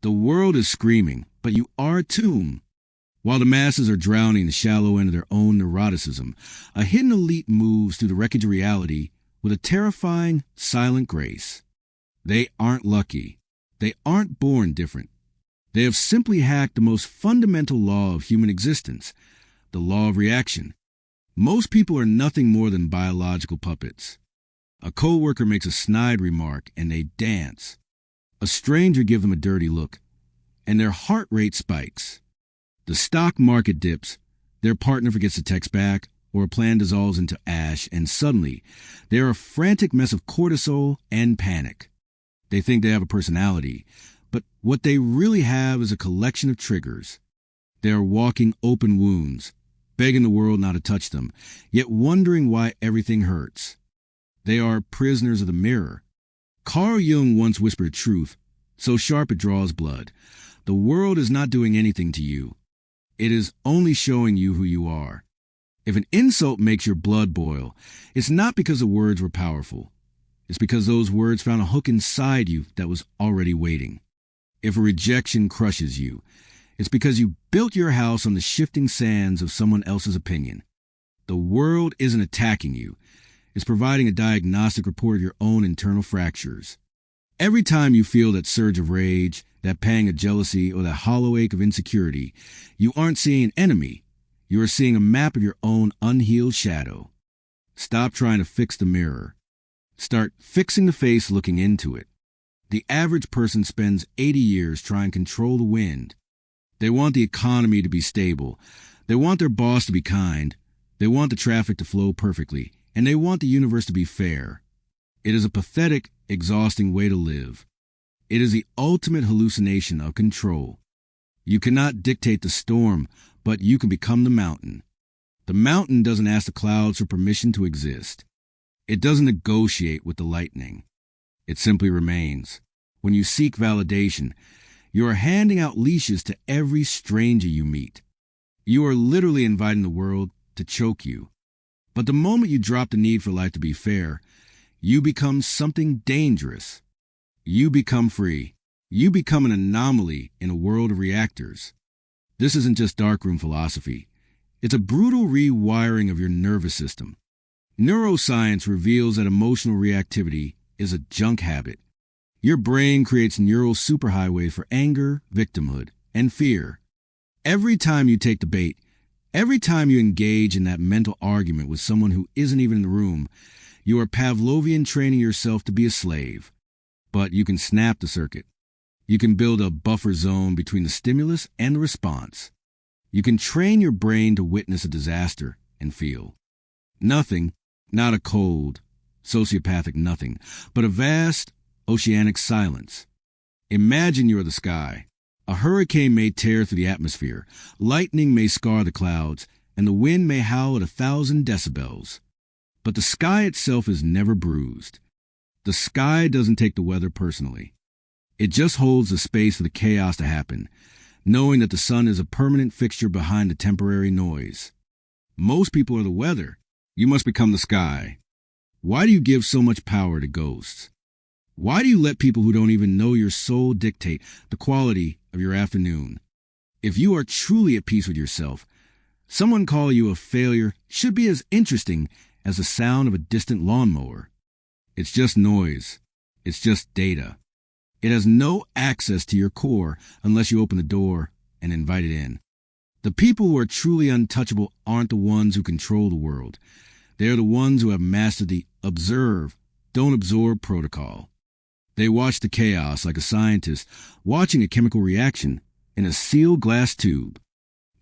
The world is screaming, but you are too. While the masses are drowning in the shallow end of their own neuroticism, a hidden elite moves through the wreckage of reality with a terrifying, silent grace. They aren't lucky. They aren't born different. They have simply hacked the most fundamental law of human existence, the law of reaction. Most people are nothing more than biological puppets. A coworker makes a snide remark and they dance. A stranger gives them a dirty look, and their heart rate spikes. The stock market dips, their partner forgets to text back, or a plan dissolves into ash, and suddenly they are a frantic mess of cortisol and panic. They think they have a personality, but what they really have is a collection of triggers. They are walking open wounds, begging the world not to touch them, yet wondering why everything hurts. They are prisoners of the mirror. Carl Jung once whispered truth, so sharp it draws blood. The world is not doing anything to you. It is only showing you who you are. If an insult makes your blood boil, it's not because the words were powerful. It's because those words found a hook inside you that was already waiting. If a rejection crushes you, it's because you built your house on the shifting sands of someone else's opinion. The world isn't attacking you. It's providing a diagnostic report of your own internal fractures. Every time you feel that surge of rage, that pang of jealousy, or that hollow ache of insecurity, you aren't seeing an enemy. You are seeing a map of your own unhealed shadow. Stop trying to fix the mirror. Start fixing the face looking into it. The average person spends 80 years trying to control the wind. They want the economy to be stable. They want their boss to be kind. They want the traffic to flow perfectly. And they want the universe to be fair. It is a pathetic, exhausting way to live. It is the ultimate hallucination of control. You cannot dictate the storm, but you can become the mountain. The mountain doesn't ask the clouds for permission to exist. It doesn't negotiate with the lightning. It simply remains. When you seek validation, you are handing out leashes to every stranger you meet. You are literally inviting the world to choke you. But the moment you drop the need for life to be fair, you become something dangerous. You become free. You become an anomaly in a world of reactors. This isn't just darkroom philosophy. It's a brutal rewiring of your nervous system. Neuroscience reveals that emotional reactivity is a junk habit. Your brain creates neural superhighways for anger, victimhood, and fear. Every time you take the bait, every time you engage in that mental argument with someone who isn't even in the room, you are Pavlovian training yourself to be a slave. But you can snap the circuit. You can build a buffer zone between the stimulus and the response. You can train your brain to witness a disaster and feel nothing, not a cold, sociopathic nothing, but a vast, oceanic silence. Imagine you're the sky. A hurricane may tear through the atmosphere, lightning may scar the clouds, and the wind may howl at 1,000 decibels. But the sky itself is never bruised. The sky doesn't take the weather personally. It just holds the space for the chaos to happen, knowing that the sun is a permanent fixture behind the temporary noise. Most people are the weather. You must become the sky. Why do you give so much power to ghosts? Why do you let people who don't even know your soul dictate the quality of your afternoon? If you are truly at peace with yourself, someone calling you a failure should be as interesting as the sound of a distant lawnmower. It's just noise. It's just data. It has no access to your core unless you open the door and invite it in. The people who are truly untouchable aren't the ones who control the world. They are the ones who have mastered the observe, don't absorb protocol. They watch the chaos like a scientist watching a chemical reaction in a sealed glass tube.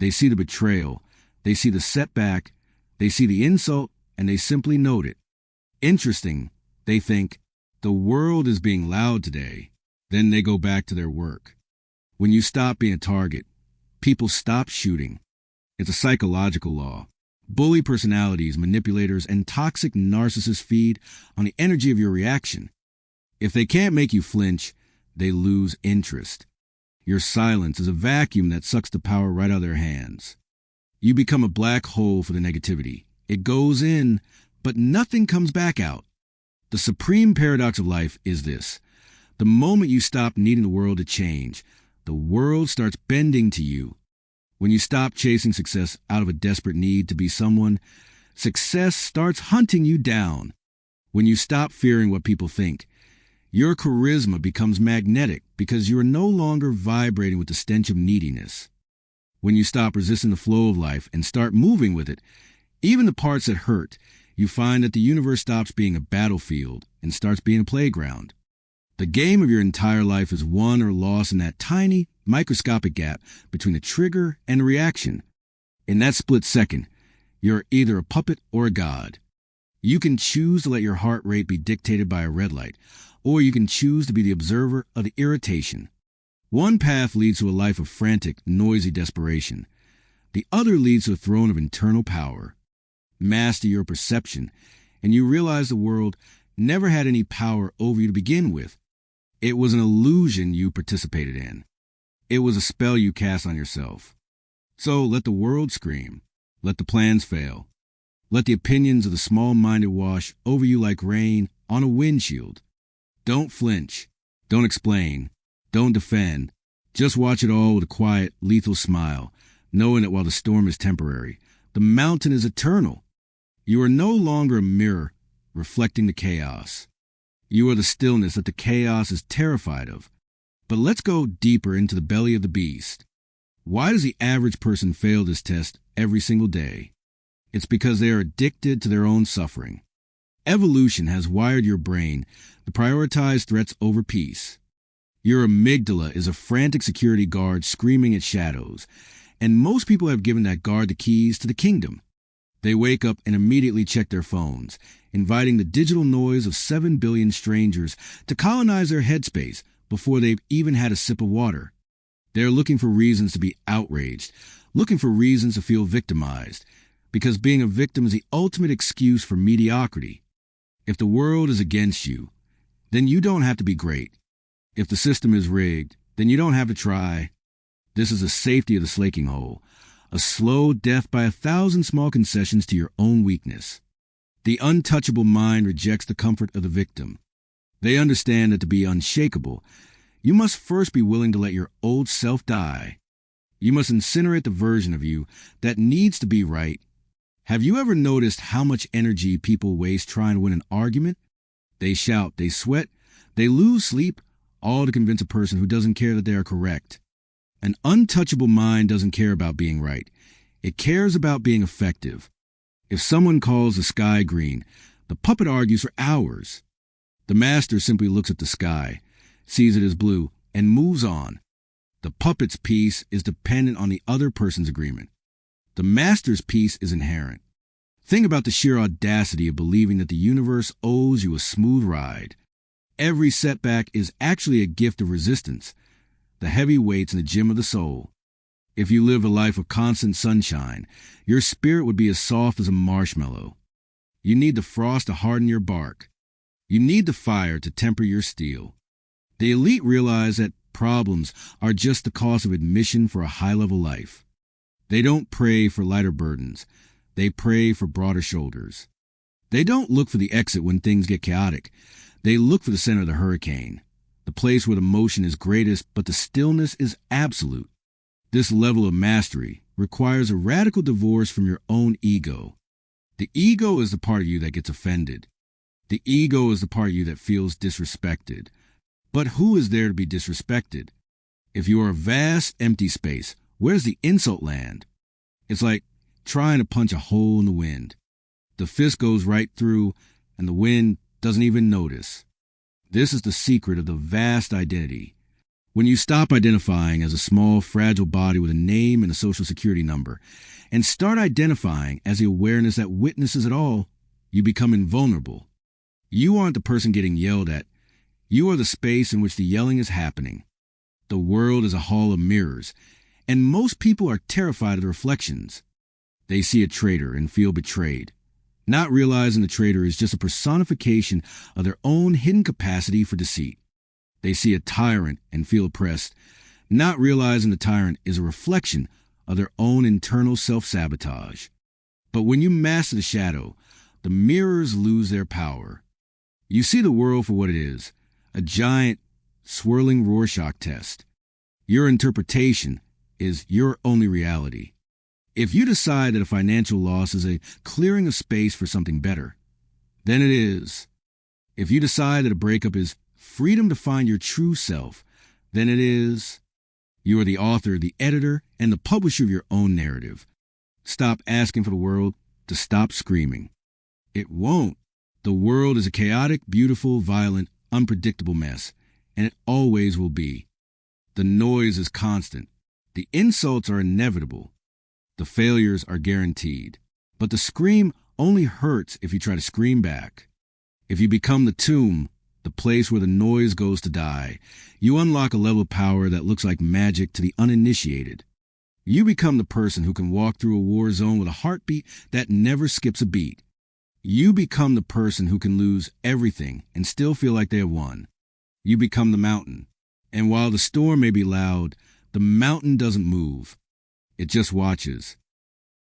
They see the betrayal, they see the setback, they see the insult, and they simply note it. Interesting, they think, the world is being loud today. Then they go back to their work. When you stop being a target, people stop shooting. It's a psychological law. Bully personalities, manipulators, and toxic narcissists feed on the energy of your reaction. If they can't make you flinch, they lose interest. Your silence is a vacuum that sucks the power right out of their hands. You become a black hole for the negativity. It goes in, but nothing comes back out. The supreme paradox of life is this. The moment you stop needing the world to change, the world starts bending to you. When you stop chasing success out of a desperate need to be someone, success starts hunting you down. When you stop fearing what people think, your charisma becomes magnetic because you are no longer vibrating with the stench of neediness. When you stop resisting the flow of life and start moving with it, even the parts that hurt, you find that the universe stops being a battlefield and starts being a playground. The game of your entire life is won or lost in that tiny, microscopic gap between the trigger and the reaction. In that split second, you're either a puppet or a god. You can choose to let your heart rate be dictated by a red light, or you can choose to be the observer of the irritation. One path leads to a life of frantic, noisy desperation. The other leads to a throne of internal power. Master your perception, and you realize the world never had any power over you to begin with. It was an illusion you participated in. It was a spell you cast on yourself. So let the world scream. Let the plans fail. Let the opinions of the small-minded wash over you like rain on a windshield. Don't flinch. Don't explain. Don't defend. Just watch it all with a quiet, lethal smile, knowing that while the storm is temporary, the mountain is eternal. You are no longer a mirror reflecting the chaos. You are the stillness that the chaos is terrified of. But let's go deeper into the belly of the beast. Why does the average person fail this test every single day? It's because they are addicted to their own suffering. Evolution has wired your brain to prioritize threats over peace. Your amygdala is a frantic security guard screaming at shadows, and most people have given that guard the keys to the kingdom. They wake up and immediately check their phones, inviting the digital noise of 7 billion strangers to colonize their headspace before they've even had a sip of water. They're looking for reasons to be outraged, looking for reasons to feel victimized, because being a victim is the ultimate excuse for mediocrity. If the world is against you, then you don't have to be great. If the system is rigged, then you don't have to try. This is the safety of the slaking hole, a slow death by 1,000 small concessions to your own weakness. The untouchable mind rejects the comfort of the victim. They understand that to be unshakable, you must first be willing to let your old self die. You must incinerate the version of you that needs to be right. Have you ever noticed how much energy people waste trying to win an argument? They shout, they sweat, they lose sleep, all to convince a person who doesn't care that they are correct. An untouchable mind doesn't care about being right. It cares about being effective. If someone calls the sky green, the puppet argues for hours. The master simply looks at the sky, sees it as blue, and moves on. The puppet's peace is dependent on the other person's agreement. The master's peace is inherent. Think about the sheer audacity of believing that the universe owes you a smooth ride. Every setback is actually a gift of resistance, the heavy weights in the gym of the soul. If you live a life of constant sunshine, your spirit would be as soft as a marshmallow. You need the frost to harden your bark. You need the fire to temper your steel. The elite realize that problems are just the cost of admission for a high-level life. They don't pray for lighter burdens. They pray for broader shoulders. They don't look for the exit when things get chaotic. They look for the center of the hurricane, the place where the motion is greatest but the stillness is absolute. This level of mastery requires a radical divorce from your own ego. The ego is the part of you that gets offended. The ego is the part of you that feels disrespected. But who is there to be disrespected? If you are a vast, empty space, where's the insult land? It's like trying to punch a hole in the wind. The fist goes right through, and the wind doesn't even notice. This is the secret of the vast identity. When you stop identifying as a small, fragile body with a name and a social security number, and start identifying as the awareness that witnesses it all, you become invulnerable. You aren't the person getting yelled at. You are the space in which the yelling is happening. The world is a hall of mirrors, and most people are terrified of the reflections. They see a traitor and feel betrayed, not realizing the traitor is just a personification of their own hidden capacity for deceit. They see a tyrant and feel oppressed, not realizing the tyrant is a reflection of their own internal self-sabotage. But when you master the shadow, the mirrors lose their power. You see the world for what it is, a giant, swirling Rorschach test. Your interpretation is your only reality. If you decide that a financial loss is a clearing of space for something better, then it is. If you decide that a breakup is freedom to find your true self, then it is. You are the author, the editor, and the publisher of your own narrative. Stop asking for the world to stop screaming. It won't. The world is a chaotic, beautiful, violent, unpredictable mess, and it always will be. The noise is constant. The insults are inevitable. The failures are guaranteed. But the scream only hurts if you try to scream back. If you become the tomb, the place where the noise goes to die, you unlock a level of power that looks like magic to the uninitiated. You become the person who can walk through a war zone with a heartbeat that never skips a beat. You become the person who can lose everything and still feel like they have won. You become the mountain. And while the storm may be loud, the mountain doesn't move. It just watches.